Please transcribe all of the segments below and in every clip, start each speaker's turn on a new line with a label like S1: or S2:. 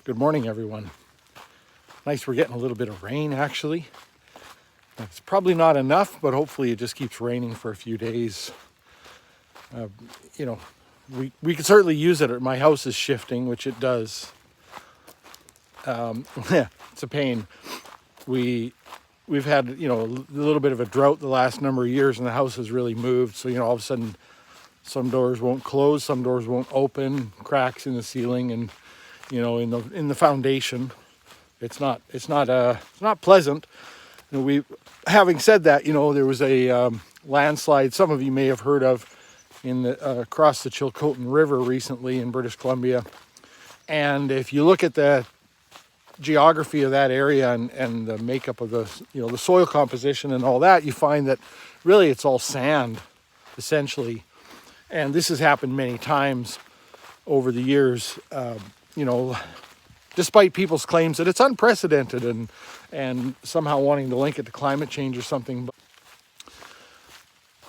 S1: Good morning, everyone. Nice, we're getting a little bit of rain actually. It's probably not enough, but hopefully it just keeps raining for a few days. Uh, you know, we can certainly use it. My house is shifting, which it does. Yeah, it's a pain. We've had, a little bit of a drought the last number of years, and the house has really moved. So, all of a sudden, some doors won't close, some doors won't open, cracks in the ceiling, and in the foundation. It's not pleasant. Having said that, there was a landslide some of you may have heard of across the Chilcotin River recently in British Columbia. And if you look at the geography of that area and the makeup of the soil composition and all that, you find that really it's all sand, essentially. And this has happened many times over the years, despite people's claims that it's unprecedented and somehow wanting to link it to climate change or something.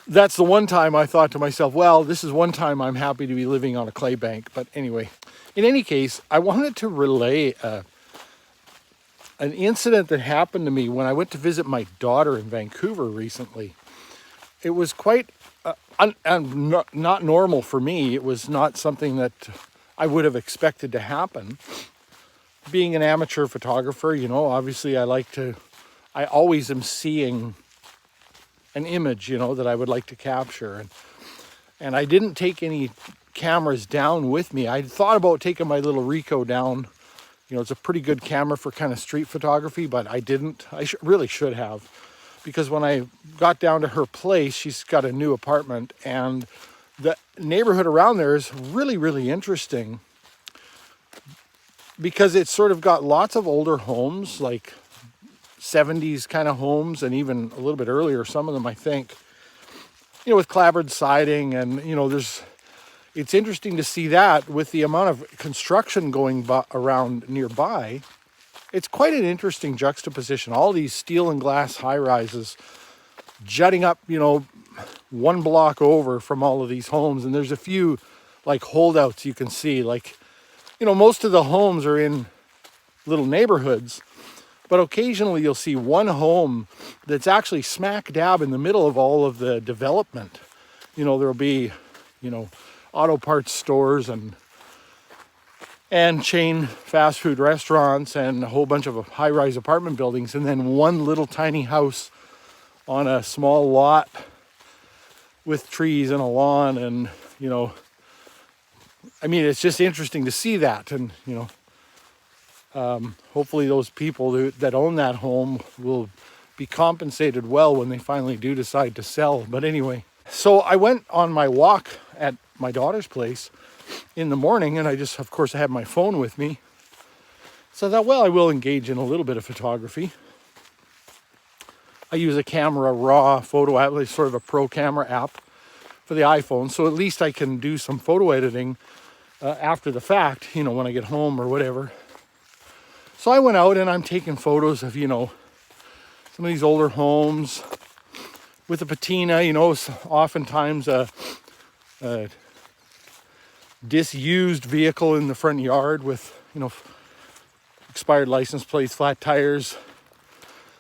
S1: That's the one time I thought to myself, well, this is one time I'm happy to be living on a clay bank. But anyway, in any case, I wanted to relay an incident that happened to me when I went to visit my daughter in Vancouver recently. It was quite not normal for me. It was not something that I would have expected to happen. Being an amateur photographer, obviously I always am seeing an image, that I would like to capture. And I didn't take any cameras down with me. I thought about taking my little Ricoh down. It's a pretty good camera for kind of street photography, but I didn't. I really should have. Because when I got down to her place, she's got a new apartment, and the neighborhood around there is really, really interesting because it's sort of got lots of older homes, like 70s kind of homes, and even a little bit earlier, some of them, I think, with clapboard siding. And, it's interesting to see that with the amount of construction going around nearby. It's quite an interesting juxtaposition. All these steel and glass high rises jutting up, one block over from all of these homes. And there's a few like holdouts you can see, like, most of the homes are in little neighborhoods, but occasionally you'll see one home that's actually smack dab in the middle of all of the development. There'll be, auto parts stores and chain fast food restaurants and a whole bunch of high-rise apartment buildings, and then one little tiny house on a small lot with trees and a lawn. And it's just interesting to see that. And hopefully those people that own that home will be compensated well when they finally do decide to sell. But anyway, so I went on my walk at my daughter's place in the morning, and I had my phone with me. So I thought, well, I will engage in a little bit of photography. I use a Camera Raw photo app, like sort of a pro camera app for the iPhone. So at least I can do some photo editing after the fact, when I get home or whatever. So I went out and I'm taking photos of, some of these older homes with a patina, oftentimes a disused vehicle in the front yard with, expired license plates, flat tires,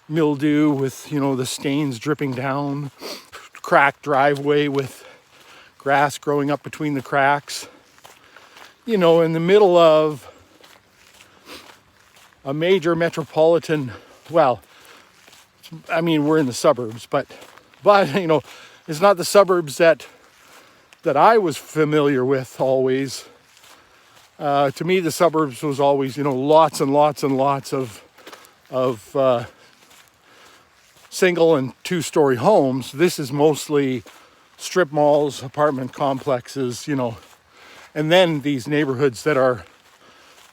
S1: mildew with, the stains dripping down, cracked driveway with grass growing up between the cracks, in the middle of a major metropolitan, we're in the suburbs, but it's not the suburbs that I was familiar with always. To me, the suburbs was always, lots and lots and lots of single and two-story homes. This is mostly strip malls, apartment complexes, and then these neighborhoods that are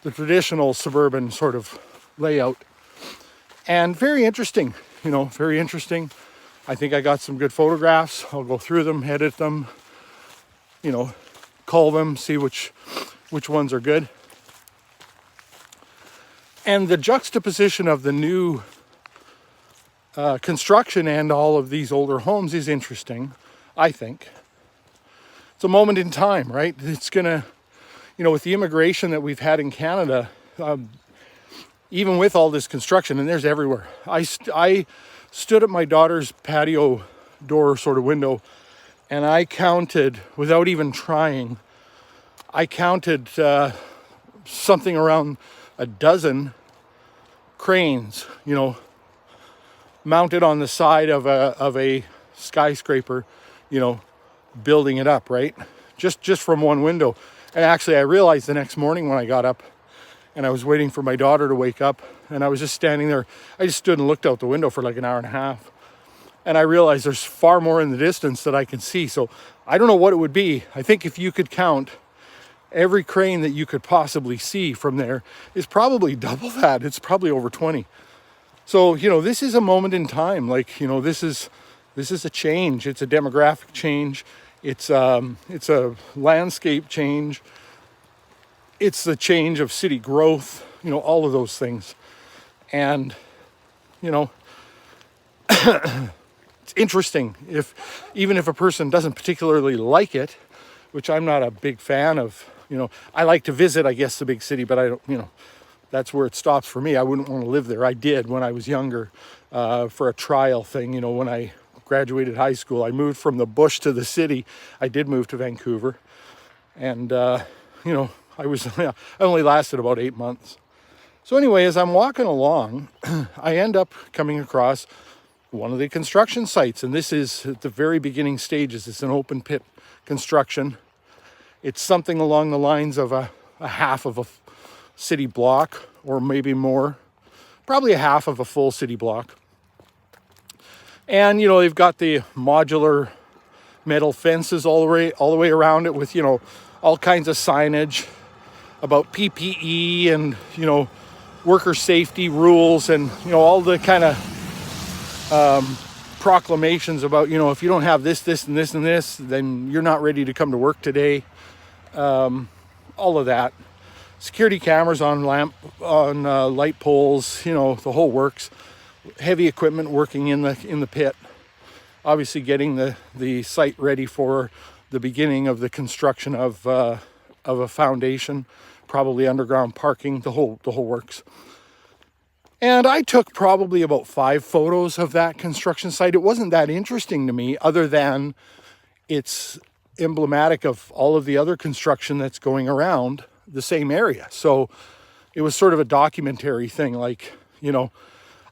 S1: the traditional suburban sort of layout. And very interesting, very interesting. I think I got some good photographs. I'll go through them, edit them, cull them, see which ones are good. And the juxtaposition of the new construction and all of these older homes is interesting, I think. It's a moment in time, right? It's gonna, with the immigration that we've had in Canada, even with all this construction, and there's everywhere. I stood at my daughter's patio door sort of window, and I counted, without even trying, I counted something around a dozen cranes, mounted on the side of a skyscraper, building it up, right? Just from one window. And actually, I realized the next morning when I got up and I was waiting for my daughter to wake up, and I was just standing there. I just stood and looked out the window for like an hour and a half. And I realized there's far more in the distance that I can see. So I don't know what it would be. I think if you could count every crane that you could possibly see from there, is probably double that. It's probably over 20. So, this is a moment in time. Like, this is a change. It's a demographic change. It's a landscape change. It's the change of city growth, all of those things. And, it's interesting even if a person doesn't particularly like it, which I'm not a big fan of. I like to visit, I guess, the big city, but I don't, that's where it stops for me. I wouldn't want to live there. I did when I was younger for a trial thing. When I graduated high school, I moved from the bush to the city. I did move to Vancouver. And, I only lasted about 8 months. So anyway, as I'm walking along, I end up coming across one of the construction sites. And this is at the very beginning stages. It's an open pit construction. It's something along the lines of a half of a city block, or maybe more, probably a half of a full city block. And, they've got the modular metal fences all the way around it with, all kinds of signage about PPE and, worker safety rules and, all the kind of proclamations about, if you don't have this, this, and this, and this, then you're not ready to come to work today. All of that. Security cameras on light poles, the whole works. Heavy equipment working in the pit. Obviously getting the site ready for the beginning of the construction of a foundation, probably underground parking, the whole works. And I took probably about 5 photos of that construction site. It wasn't that interesting to me, other than it's emblematic of all of the other construction that's going around the same area. So it was sort of a documentary thing. Like,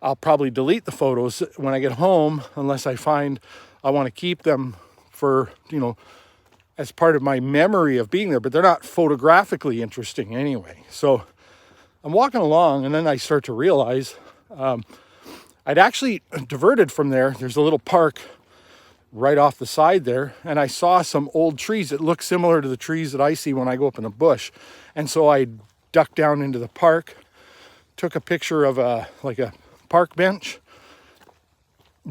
S1: I'll probably delete the photos when I get home, unless I find I want to keep them for, as part of my memory of being there, but they're not photographically interesting anyway. So I'm walking along, and then I start to realize I'd actually diverted from there. There's a little park right off the side there, and I saw some old trees that look similar to the trees that I see when I go up in the bush. And so I ducked down into the park, took a picture of a park bench,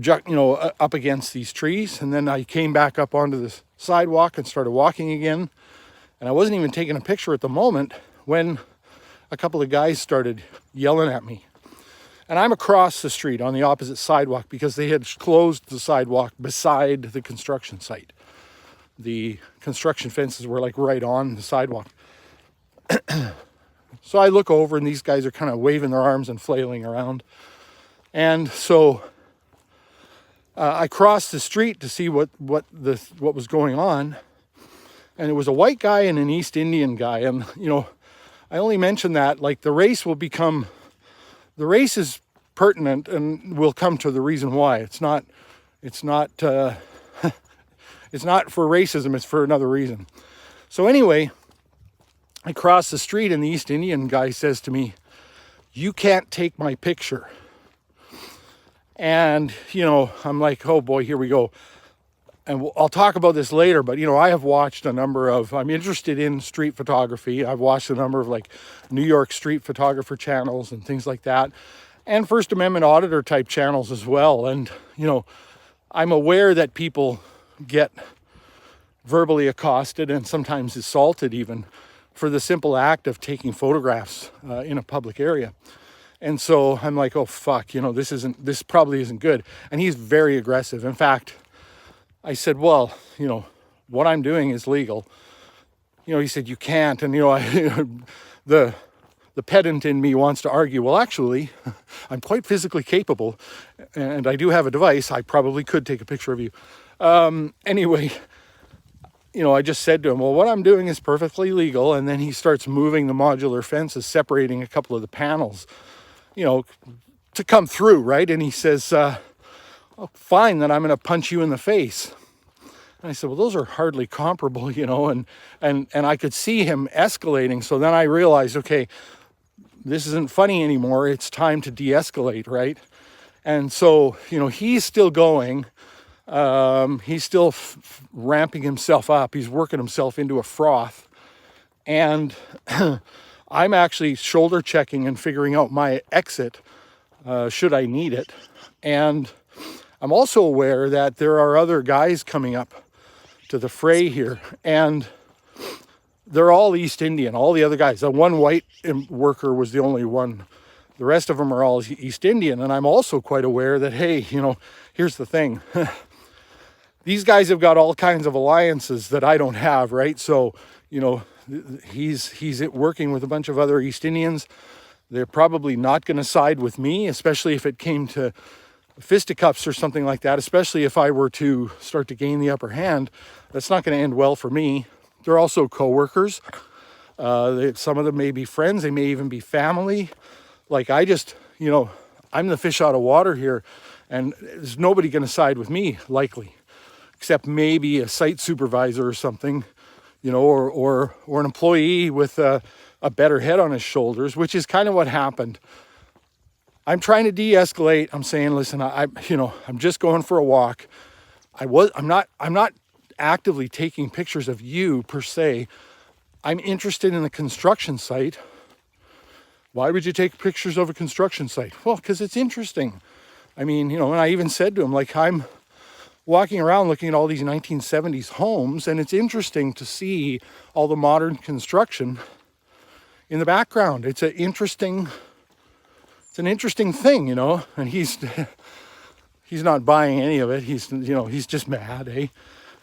S1: up against these trees, and then I came back up onto the sidewalk and started walking again. And I wasn't even taking a picture at the moment when a couple of guys started yelling at me. And I'm across the street on the opposite sidewalk because they had closed the sidewalk beside the construction site. The construction fences were like right on the sidewalk. So I look over, and these guys are kind of waving their arms and flailing around. And so I crossed the street to see what was going on. And it was a white guy and an East Indian guy. And, I only mention that, like, the race is pertinent, and we'll come to the reason why. It's not it's not for racism, it's for another reason. So anyway, I cross the street, and the East Indian guy says to me, "You can't take my picture." And, I'm like, oh boy, here we go. And I'll talk about this later, but, I have watched I'm interested in street photography. I've watched a number of New York street photographer channels and things like that, and First Amendment auditor type channels as well. And, I'm aware that people get verbally accosted and sometimes assaulted even for the simple act of taking photographs in a public area. And so I'm like, oh fuck, this probably isn't good. And he's very aggressive. In fact, I said, well, what I'm doing is legal. He said, you can't. And, the the pedant in me wants to argue, well, actually, I'm quite physically capable and I do have a device. I probably could take a picture of you. Anyway, I just said to him, well, what I'm doing is perfectly legal. And then he starts moving the modular fences, separating a couple of the panels, to come through, right? And he says, oh, fine, then I'm going to punch you in the face. And I said, well, those are hardly comparable, and I could see him escalating. So then I realized, okay, this isn't funny anymore. It's time to de-escalate, right? And so, he's still going. He's still ramping himself up. He's working himself into a froth. And I'm actually shoulder checking and figuring out my exit, should I need it. And I'm also aware that there are other guys coming up to the fray here, and they're all East Indian, all the other guys. The one white worker was the only one. The rest of them are all East Indian. And I'm also quite aware that, hey, here's the thing. These guys have got all kinds of alliances that I don't have, right? So, he's working with a bunch of other East Indians. They're probably not going to side with me, especially if it came to fisticuffs or something like that, especially if I were to start to gain the upper hand. That's not going to end well for me. They're also coworkers. Some of them may be friends. They may even be family. Like I'm the fish out of water here, and there's nobody going to side with me, likely, except maybe a site supervisor or something, or an employee with a better head on his shoulders, which is kind of what happened. I'm trying to de-escalate. I'm saying, listen, I'm just going for a walk. I'm not actively taking pictures of you per se. I'm interested in the construction site. Why would you take pictures of a construction site? Well, because it's interesting. I mean, and I even said to him, like, I'm walking around looking at all these 1970s homes, and it's interesting to see all the modern construction in the background. It's an interesting thing, and he's not buying any of it. He's just mad, eh?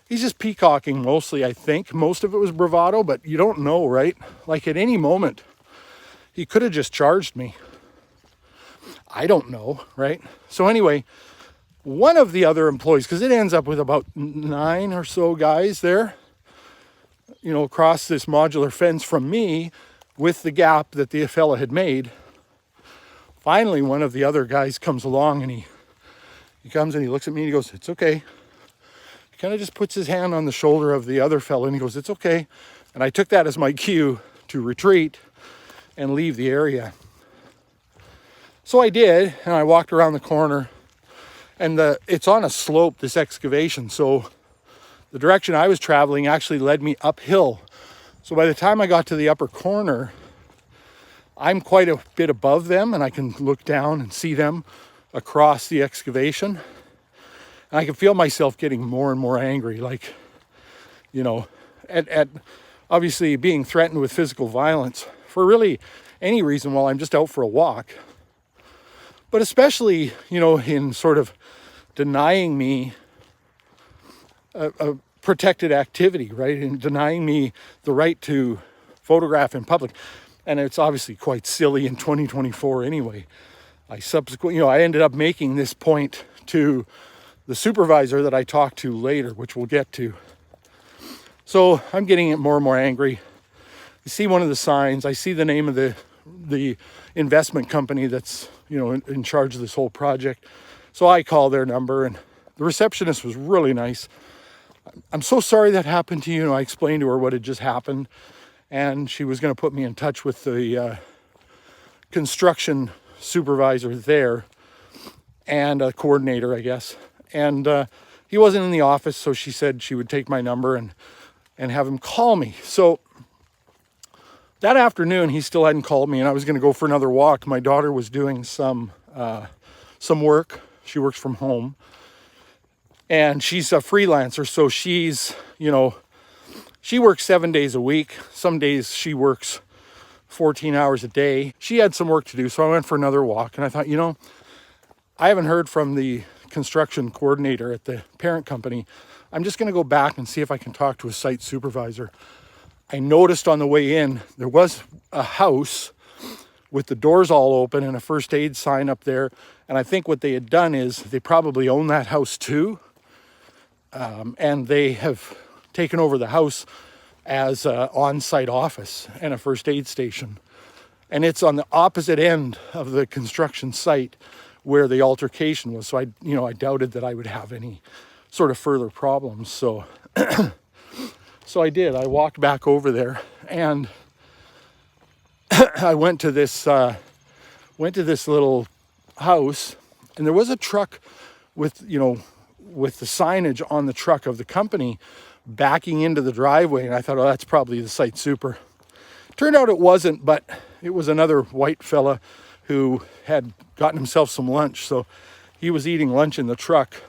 S1: He's just peacocking mostly, I think. Most of it was bravado, but you don't know, right? Like at any moment, he could have just charged me. I don't know, right? So anyway, one of the other employees, because it ends up with about 9 or so guys there, across this modular fence from me with the gap that the fella had made. Finally, one of the other guys comes along and he comes and he looks at me and he goes, it's okay. He kind of just puts his hand on the shoulder of the other fella and he goes, it's okay. And I took that as my cue to retreat and leave the area. So I did, and I walked around the corner, and it's on a slope, this excavation. So the direction I was traveling actually led me uphill. So by the time I got to the upper corner, I'm quite a bit above them, and I can look down and see them across the excavation. And I can feel myself getting more and more angry, like, at obviously being threatened with physical violence for really any reason while I'm just out for a walk. But especially, in sort of denying me a protected activity, right? And denying me the right to photograph in public. And it's obviously quite silly in 2024 anyway. I ended up making this point to the supervisor that I talked to later, which we'll get to. So I'm getting more and more angry. I see one of the signs. I see the name of the investment company that's, in charge of this whole project. So I call their number, and the receptionist was really nice. I'm so sorry that happened to you. I explained to her what had just happened, and she was going to put me in touch with the construction supervisor there and a coordinator, I guess. And he wasn't in the office, so she said she would take my number and have him call me. So that afternoon, he still hadn't called me, and I was going to go for another walk. My daughter was doing some work. She works from home, and she's a freelancer, so she's, she works 7 days a week. Some days she works 14 hours a day. She had some work to do, so I went for another walk, and I thought, I haven't heard from the construction coordinator at the parent company. I'm just going to go back and see if I can talk to a site supervisor. I noticed on the way in, there was a house with the doors all open and a first aid sign up there. And I think what they had done is they probably own that house too. And they have taken over the house as an on-site office and a first aid station. And it's on the opposite end of the construction site where the altercation was. So I doubted that I would have any sort of further problems. So, so I did. I walked back over there, and I went to this little house, and there was a truck with the signage on the truck of the company backing into the driveway, and I thought, oh, that's probably the site super. Turned out it wasn't, but it was another white fella who had gotten himself some lunch, so he was eating lunch in the truck.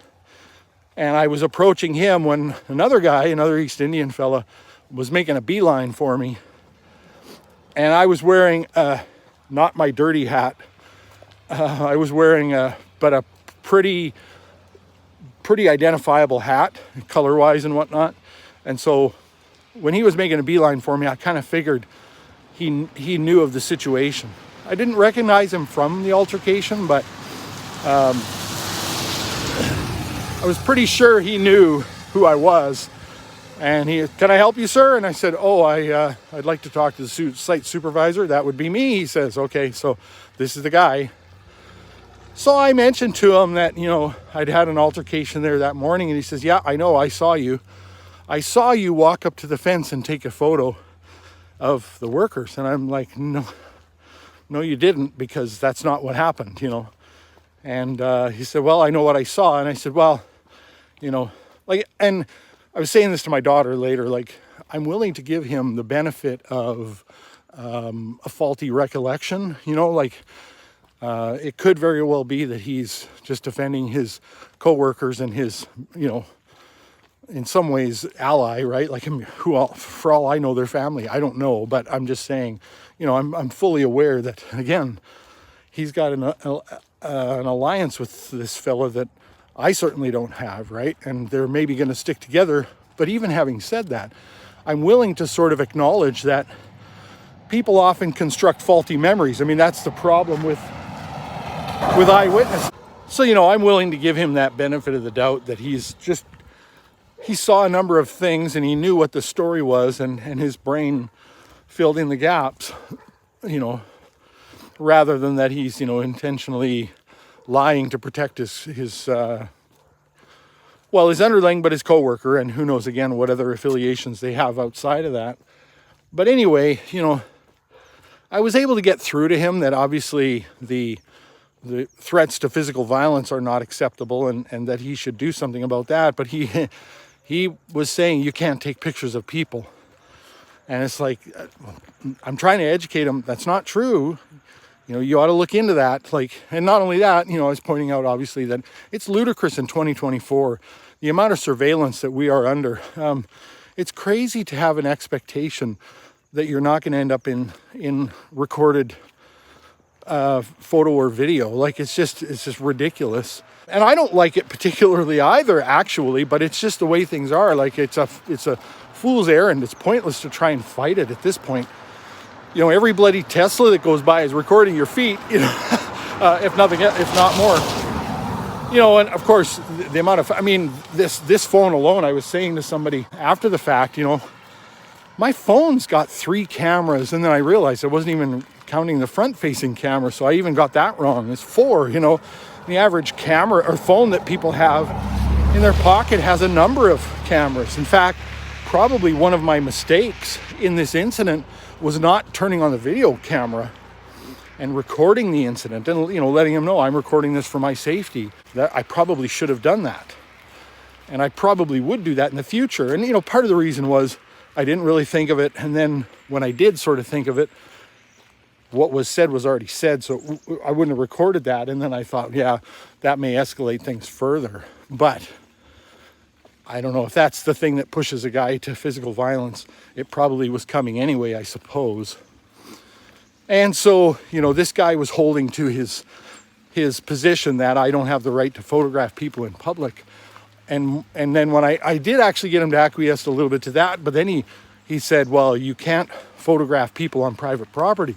S1: And I was approaching him when another guy, another East Indian fella, was making a beeline for me. And I was wearing not my dirty hat. I was wearing a pretty identifiable hat, color-wise and whatnot. And so when he was making a beeline for me, I kind of figured he knew of the situation. I didn't recognize him from the altercation, but I was pretty sure he knew who I was. And can I help you, sir? And I said, oh, I'd like to talk to the site supervisor. That would be me. He says, okay, so this is the guy. So I mentioned to him that, I'd had an altercation there that morning, and he says, yeah, I know, I saw you. I saw you walk up to the fence and take a photo of the workers. And I'm like, no, you didn't, because that's not what happened, And he said, well, I know what I saw. And I said, well, and I was saying this to my daughter later, I'm willing to give him the benefit of a faulty recollection, it could very well be that he's just defending his coworkers and his, in some ways ally, right? For all I know, their family. I don't know, but I'm just saying, I'm fully aware that, again, he's got an alliance with this fella that I certainly don't have, right? And they're maybe going to stick together. But even having said that, I'm willing to sort of acknowledge that people often construct faulty memories. I mean, that's the problem with eyewitnesses. So, I'm willing to give him that benefit of the doubt that he saw a number of things and he knew what the story was, and his brain filled in the gaps, rather than that he's, intentionally lying to protect his underling, but his coworker, and who knows, again, what other affiliations they have outside of that. But anyway, I was able to get through to him that obviously the threats to physical violence are not acceptable, and that he should do something about that. But he was saying you can't take pictures of people. And it's like, I'm trying to educate him. That's not true. You ought to look into that. And not only that, I was pointing out obviously that it's ludicrous in 2024, the amount of surveillance that we are under. It's crazy to have an expectation that you're not going to end up in recorded photo or video. It's just ridiculous. And I don't like it particularly either, actually, but it's just the way things are. It's a fool's errand. It's pointless to try and fight it at this point. Every bloody Tesla that goes by is recording your feet, if not more. And of course, the amount of, this phone alone, I was saying to somebody after the fact, my phone's got 3 cameras, and then I realized I wasn't even counting the front-facing camera, so I even got that wrong. It's 4, The average camera or phone that people have in their pocket has a number of cameras. In fact, probably one of my mistakes in this incident was not turning on the video camera and recording the incident and, letting him know I'm recording this for my safety. That I probably should have done that. And I probably would do that in the future. And, part of the reason was I didn't really think of it. And then when I did sort of think of it, what was said was already said, so I wouldn't have recorded that. And then I thought, yeah, that may escalate things further. But I don't know if that's the thing that pushes a guy to physical violence. It probably was coming anyway, I suppose. And so, this guy was holding to his position that I don't have the right to photograph people in public. And then when I did actually get him to acquiesce a little bit to that, but then he said, well, you can't photograph people on private property.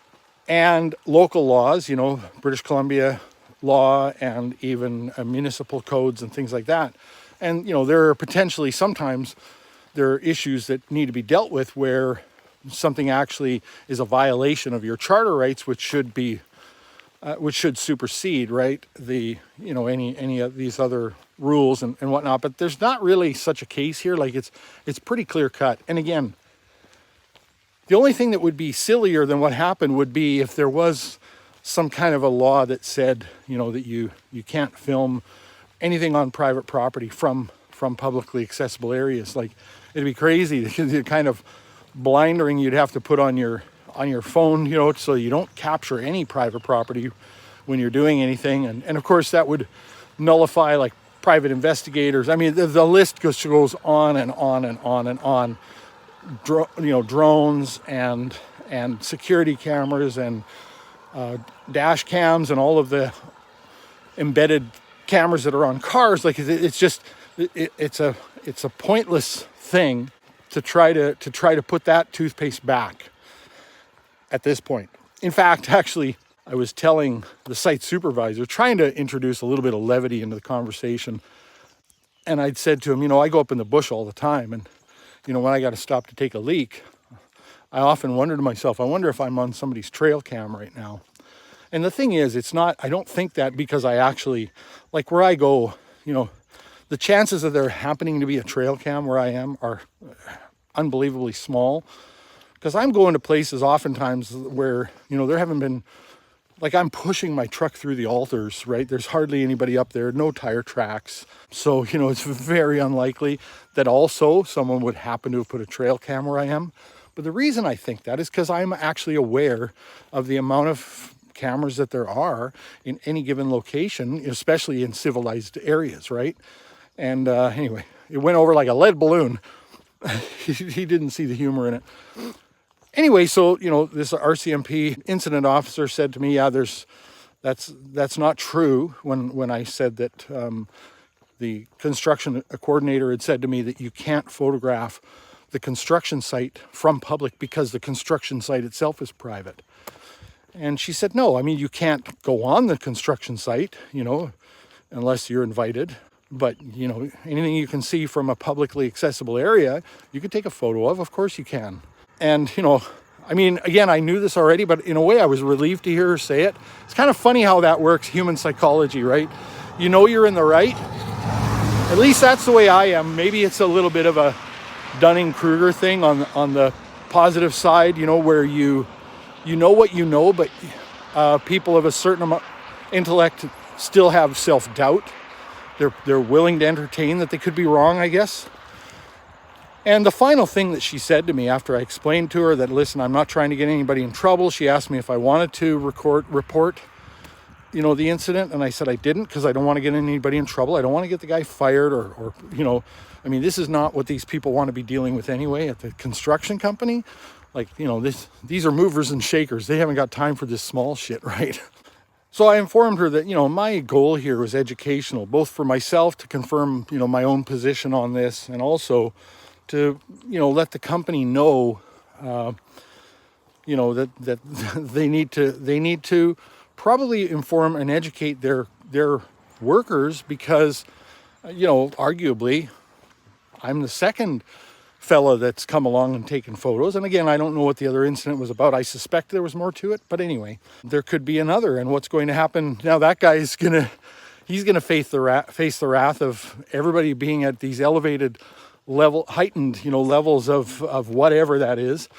S1: and local laws, you know, British Columbia law and even municipal codes and things like that. And, you know, there are potentially sometimes there are issues that need to be dealt with where something actually is a violation of your charter rights, which should supersede, right, the, you know, any of these other rules and whatnot. But there's not really such a case here. Like it's pretty clear cut. And again, the only thing that would be sillier than what happened would be if there was some kind of a law that said, you know, that you can't film anything on private property from publicly accessible areas. Like, it'd be crazy, the kind of blindering you'd have to put on your phone, you know, so you don't capture any private property when you're doing anything. And of course that would nullify like private investigators. I mean, the list goes on and on and on and on. Drones and security cameras and dash cams and all of the embedded cameras that are on cars. Like it's a pointless thing to try to put that toothpaste back at this point. In fact, actually, I was telling the site supervisor, trying to introduce a little bit of levity into the conversation, and I'd said to him, you know, I go up in the bush all the time, and you know, when I got to stop to take a leak, I often wonder to myself, I wonder if I'm on somebody's trail cam right now. And the thing is, it's not, I don't think that because I actually, like where I go, you know, the chances of there happening to be a trail cam where I am are unbelievably small. Because I'm going to places oftentimes where, you know, there haven't been, like I'm pushing my truck through the altars, right? There's hardly anybody up there, no tire tracks. So, you know, it's very unlikely that also someone would happen to have put a trail cam where I am. But the reason I think that is because I'm actually aware of the amount of cameras that there are in any given location, especially in civilized areas, right? And anyway, it went over like a lead balloon. He didn't see the humor in it. Anyway, so, you know, this RCMP incident officer said to me, yeah, that's not true, when I said that the construction coordinator had said to me that you can't photograph the construction site from public because the construction site itself is private. And she said, no, I mean, you can't go on the construction site, you know, unless you're invited. But, you know, anything you can see from a publicly accessible area, you can take a photo of course you can. And, you know, I mean, again, I knew this already, but in a way I was relieved to hear her say it. It's kind of funny how that works, human psychology, right? You know you're in the right. At least that's the way I am. Maybe it's a little bit of a Dunning-Kruger thing on the positive side, you know, where you know what you know, but people of a certain amount intellect still have self-doubt. They're willing to entertain that they could be wrong, I guess. And the final thing that she said to me after I explained to her that, listen, I'm not trying to get anybody in trouble. She asked me if I wanted to report, you know, the incident. And I said I didn't because I don't want to get anybody in trouble. I don't want to get the guy fired or, you know, I mean, this is not what these people want to be dealing with anyway at the construction company. Like, you know, these are movers and shakers. They haven't got time for this small shit, right? So I informed her that, you know, my goal here was educational, both for myself to confirm, you know, my own position on this, and also to, you know, let the company know, you know, that they need to probably inform and educate their workers, because, you know, arguably I'm the second fella that's come along and taken photos. And again, I don't know what the other incident was about. I suspect there was more to it, but anyway, there could be another. And what's going to happen now? That guy is he's gonna face the wrath of everybody being at these elevated heightened, you know, levels of whatever that is.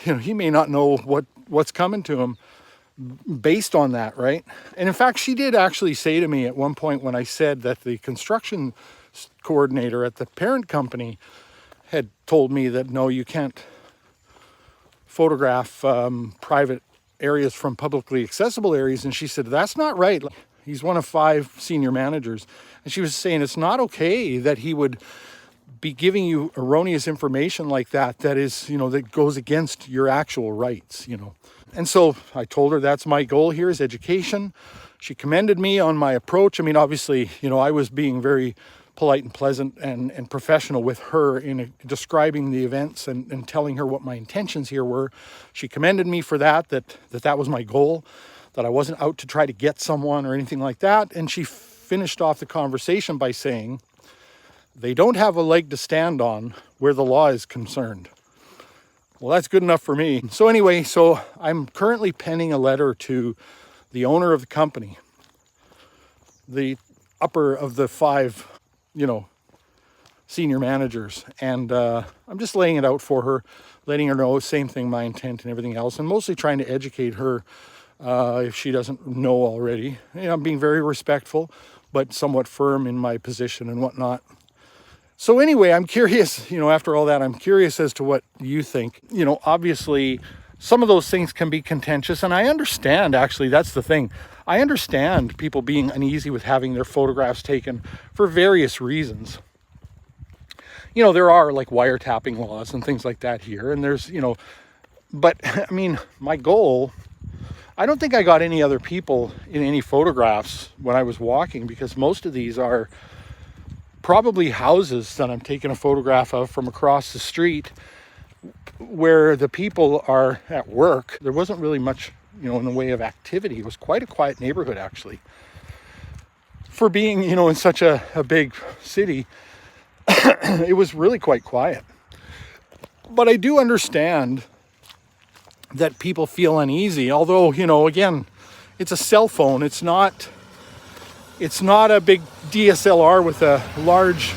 S1: You know, he may not know what's coming to him based on that, right? And in fact, she did actually say to me at one point, when I said that the construction coordinator at the parent company had told me that, no, you can't photograph private areas from publicly accessible areas. And she said, that's not right. He's one of 5 senior managers. And she was saying it's not okay that he would be giving you erroneous information like that is, you know, that goes against your actual rights, you know. And so I told her that's my goal here, is education. She commended me on my approach. I mean, obviously, you know, I was being very polite and pleasant and professional with her in describing the events and telling her what my intentions here were. She commended me for that was my goal, that I wasn't out to try to get someone or anything like that. And she finished off the conversation by saying, they don't have a leg to stand on where the law is concerned. Well, that's good enough for me. So anyway, so I'm currently penning a letter to the owner of the company, the upper of the 5, senior managers. And I'm just laying it out for her, letting her know, same thing, my intent and everything else, and mostly trying to educate her if she doesn't know already. I'm being very respectful, but somewhat firm in my position and whatnot. So anyway, I'm curious, after all that, I'm curious as to what you think. Obviously, some of those things can be contentious, and I understand, actually, that's the thing. I understand people being uneasy with having their photographs taken for various reasons. There are like wiretapping laws and things like that here, and there's, but I mean, my goal, I don't think I got any other people in any photographs when I was walking, because most of these are probably houses that I'm taking a photograph of from across the street where the people are at work. There wasn't really much, in the way of activity. It was quite a quiet neighborhood, actually. For being, in such a big city, it was really quite quiet. But I do understand that people feel uneasy, although, again, it's a cell phone. It's not a big DSLR with a large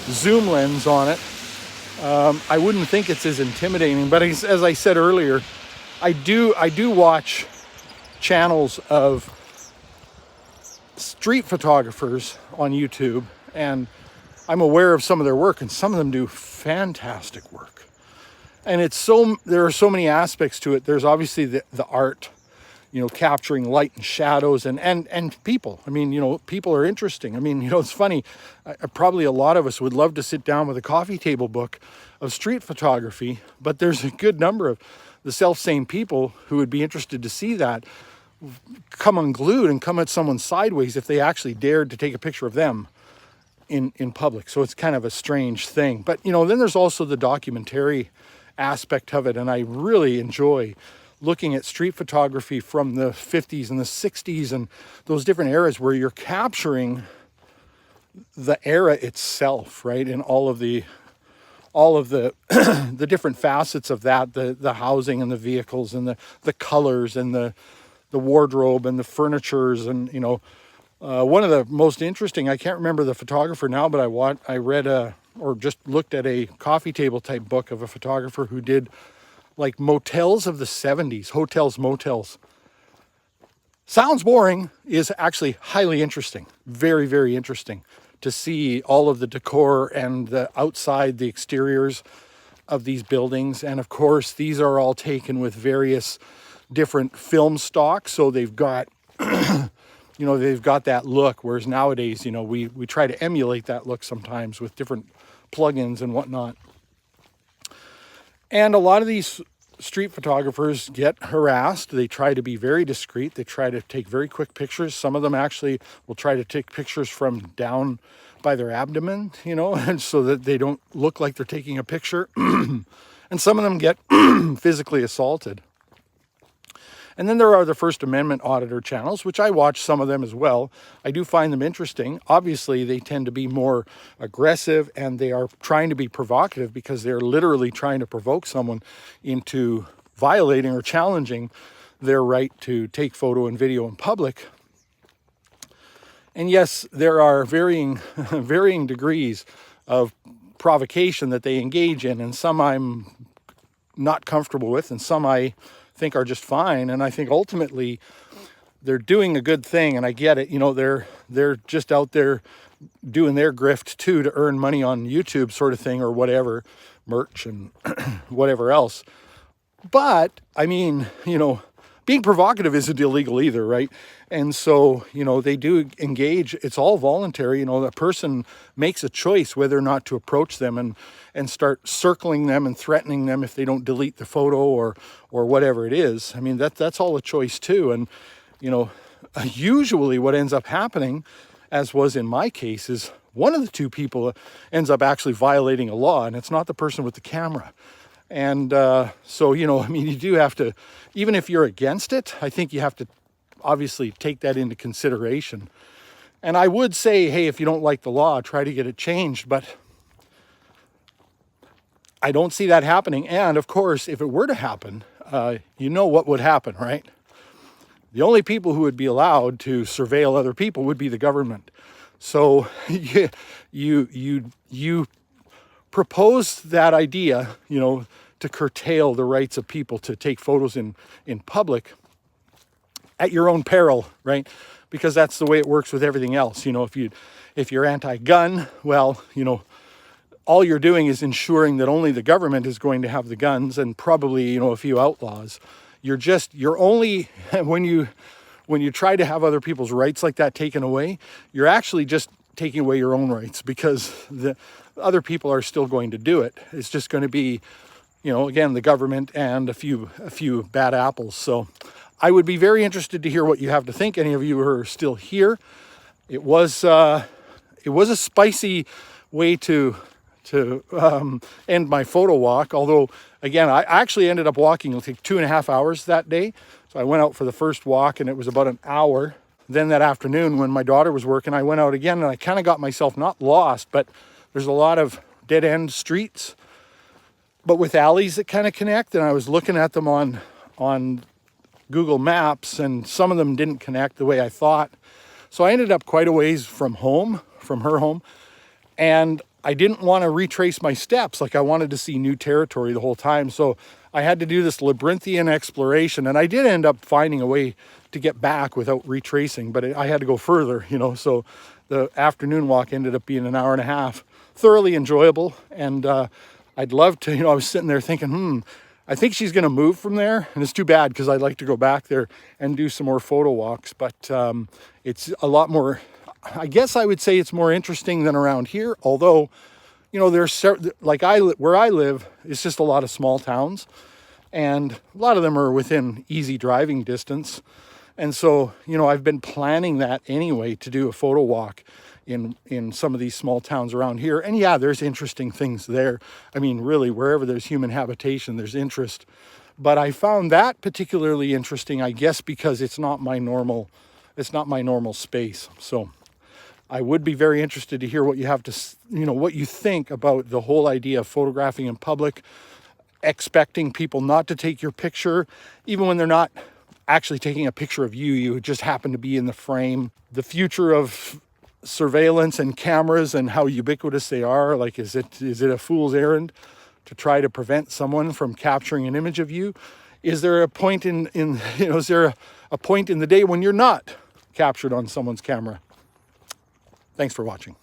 S1: zoom lens on it. I wouldn't think it's as intimidating, but as I said earlier, I do watch channels of street photographers on YouTube, and I'm aware of some of their work, and some of them do fantastic work. And there are so many aspects to it. There's obviously the art, capturing light and shadows and people. I mean, people are interesting. I mean, it's funny. Probably a lot of us would love to sit down with a coffee table book of street photography, but there's a good number of the self-same people who would be interested to see that come unglued and come at someone sideways if they actually dared to take a picture of them in public. So it's kind of a strange thing. But, then there's also the documentary aspect of it, and I really enjoy looking at street photography from the 50s and the 60s and those different eras where you're capturing the era itself, right? And all of the the different facets of that, the housing and the vehicles and the colors and the wardrobe and the furnitures. And one of the most interesting, I can't remember the photographer now, but I read or just looked at a coffee table type book of a photographer who did like motels of the 70s, hotels, motels. Sounds boring, is actually highly interesting. Very, very interesting to see all of the decor and the outside, the exteriors of these buildings. And of course, these are all taken with various different film stock. So they've got, they've got that look. Whereas nowadays, we try to emulate that look sometimes with different plugins and whatnot. And a lot of these street photographers get harassed. They try to be very discreet. They try to take very quick pictures. Some of them actually will try to take pictures from down by their abdomen, and so that they don't look like they're taking a picture. And some of them get physically assaulted. And then there are the First Amendment auditor channels, which I watch some of them as well. I do find them interesting. Obviously, they tend to be more aggressive, and they are trying to be provocative because they're literally trying to provoke someone into violating or challenging their right to take photo and video in public. And yes, there are varying degrees of provocation that they engage in, and some I'm not comfortable with, and some I think are just fine. And I think ultimately they're doing a good thing, and I get it. They're just out there doing their grift too to earn money on YouTube sort of thing, or whatever, merch and whatever else. But I mean, being provocative isn't illegal either, right? And so, they do engage. It's all voluntary. The person makes a choice whether or not to approach them and start circling them and threatening them if they don't delete the photo or whatever it is. I mean, that's all a choice too. And, usually what ends up happening, as was in my case, is one of the two people ends up actually violating a law, and it's not the person with the camera. And so, you know, I mean, you do have to, even if you're against it, I think you have to obviously take that into consideration. And I would say, hey, if you don't like the law, try to get it changed. But I don't see that happening. And of course, if it were to happen, you know what would happen, right? The only people who would be allowed to surveil other people would be the government. So you propose that idea, you know, to curtail the rights of people to take photos in public at your own peril, right? Because that's the way it works with everything else. You know, if you're anti-gun, well, you know, all you're doing is ensuring that only the government is going to have the guns, and probably, you know, a few outlaws. You're only, when you try to have other people's rights like that taken away, you're actually just taking away your own rights, because the other people are still going to do it. It's just going to be, you know, again, the government and a few bad apples. So I would be very interested to hear what you have to think. Any of you who are still here. It was a spicy way to end my photo walk. Although, again, I actually ended up walking like 2.5 hours that day. So I went out for the first walk, and it was about an hour. Then that afternoon, when my daughter was working, I went out again, and I kind of got myself not lost, but there's a lot of dead end streets, but with alleys that kind of connect. And I was looking at them on Google Maps, and some of them didn't connect the way I thought. So I ended up quite a ways from her home, and I didn't want to retrace my steps. Like, I wanted to see new territory the whole time. So I had to do this labyrinthian exploration, and I did end up finding a way to get back without retracing, but I had to go further, you know. So the afternoon walk ended up being an hour and a half, thoroughly enjoyable. And I'd love to, you know, I was sitting there thinking, I think she's going to move from there. And it's too bad, because I'd like to go back there and do some more photo walks. But it's a lot more, I guess I would say it's more interesting than around here. Although, you know, there's like where I live, it's just a lot of small towns, and a lot of them are within easy driving distance. And so, you know, I've been planning that anyway, to do a photo walk in some of these small towns around here. And yeah, there's interesting things there. I mean, really, wherever there's human habitation, there's interest. But I found that particularly interesting, I guess, because it's not my normal space. So I would be very interested to hear what you have to, you know, what you think about the whole idea of photographing in public, expecting people not to take your picture, even when they're not actually taking a picture of you, you just happen to be in the frame. The future of surveillance and cameras and how ubiquitous they are, like, is it a fool's errand to try to prevent someone from capturing an image of you? Is there a point in you know, is there a point in the day when you're not captured on someone's camera? Thanks for watching.